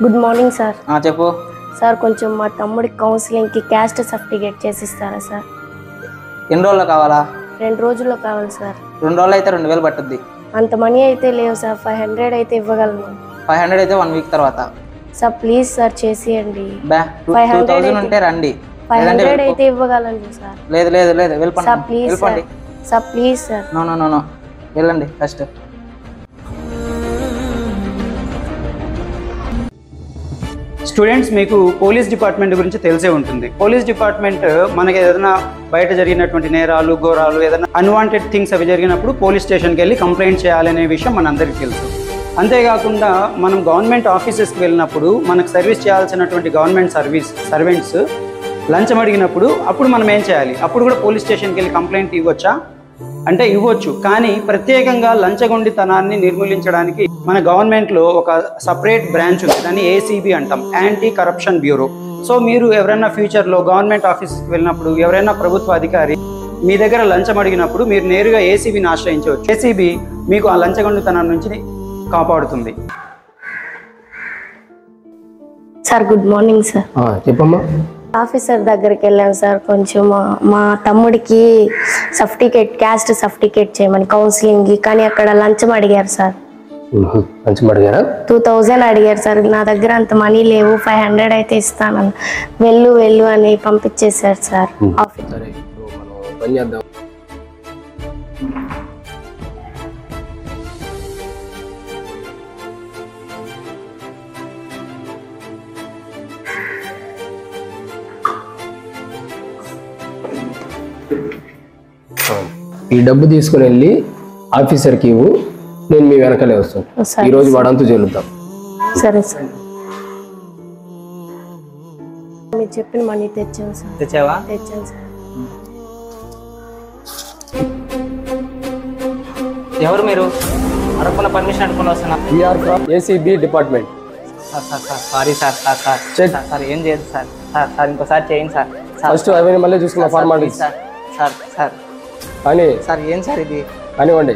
Good morning sir. చెప్పు sir, కొంచెం మా తమ్ముడి కౌన్సిలింగ్కి క్యాస్ట్ సర్టిఫికేట్ చేసిస్తారా సార్? ఎన్ని రోజుల్లో కావాలా? 2 రోజుల్లో కావాలి సార్. 2 రోజులు అయితే 2000 పట్టుద్ది. అంత మనీ అయితే లేవు సార్. 500 అయితే ఇవ్వగలను. 500 అయితే 1 వీక్ తర్వాత. Sir please sir చేసియండి. 2000 ఉంటే రండి. 500 అయితే ఇవ్వగలను సార్. లేదు లేదు లేదు వెళ్ళిపోండి sir please sir. Sir please sir. No వెళ్ళండి ఫస్ట్. స్టూడెంట్స్, మీకు పోలీస్ డిపార్ట్మెంట్ గురించి తెలిసే ఉంటుంది. పోలీస్ డిపార్ట్మెంట్ మనకి ఏదైనా బయట జరిగినటువంటి నేరాలు ఘోరాలు ఏదైనా అన్వాంటెడ్ థింగ్స్ అవి జరిగినప్పుడు పోలీస్ స్టేషన్కి వెళ్ళి కంప్లైంట్ చేయాలనే విషయం మనందరికీ తెలుసు. అంతేకాకుండా మనం గవర్నమెంట్ ఆఫీసెస్కి వెళ్ళినప్పుడు మనకు సర్వీస్ చేయాల్సినటువంటి గవర్నమెంట్ సర్వెంట్స్ లంచం అడిగినప్పుడు అప్పుడు మనం ఏం చేయాలి? అప్పుడు కూడా పోలీస్ స్టేషన్కి వెళ్ళి కంప్లైంట్ ఇవ్వచ్చా అంటే ఇవ్వచ్చు. కానీ ప్రత్యేకంగా లంచగొండితనాన్ని నిర్మూలించడానికి మన గవర్నమెంట్లో ఒక సపరేట్ బ్రాంచ్ ఉంది. దాన్ని ఏసీబీ అంటాం, యాంటీ కరప్షన్ బ్యూరో. సో మీరు ఎవరైనా ఫ్యూచర్లో గవర్నమెంట్ ఆఫీస్కి వెళ్ళినప్పుడు ఎవరైనా ప్రభుత్వ అధికారి మీ దగ్గర లంచం అడిగినప్పుడు మీరు నేరుగా ఏసీబీని ఆశ్రయించవచ్చు. ఏసీబీ మీకు ఆ లంచగొండితనం నుంచి కాపాడుతుంది. Sir good morning sir. చెప్పమ్మా. ఆఫీసర్ దగ్గరికి వెళ్ళాం సార్. కొంచెం మా తమ్ముడికి క్యాస్ట్ సర్టిఫికేట్ చేయమని కౌన్సిలింగ్కి, కానీ అక్కడ లంచం అడిగారు సార్. లంచం అడిగారా? 2000 అడిగారు సార్. నా దగ్గర అంత మనీ లేవు, 500 అయితే ఇస్తానని వెళ్ళు అని పంపించేశారు సార్. సరే, మనం పని చేద్దాం. ఈ డబ్బు తీసుకుని వెళ్ళి ఆఫీసర్కి ఇవ్వు, నేను మీ వెనకాలే వస్తాను. ఈరోజు వాడంతా చెల్లుతాం. సరే సార్. మీరు చెప్పిన మనీ తెచ్చాను సార్. తెచ్చావా? తెచ్చాను సార్. ఎవరు మీరు? అడగకుండా పర్మిషన్ అడుగుకుని వస్తున్నా. ACB department. Sorry sir. Sir ఏం చేయదు సార్. ఇంకోసారి చేయండి సార్. ఫస్ట్ అవన్నీ మళ్ళీ చూసుకున్న ఫార్మాలిటీస్ సార్ అని. సార్ ఏం సార్ ఇది? కానివ్వండి.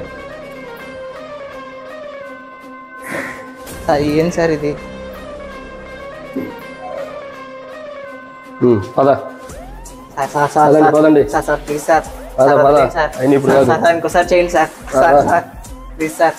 సార్ ఏం సార్ ఇది? పద పదండి. Sir please sir. ఇంకోసారి చేయండి సార్. Please sir.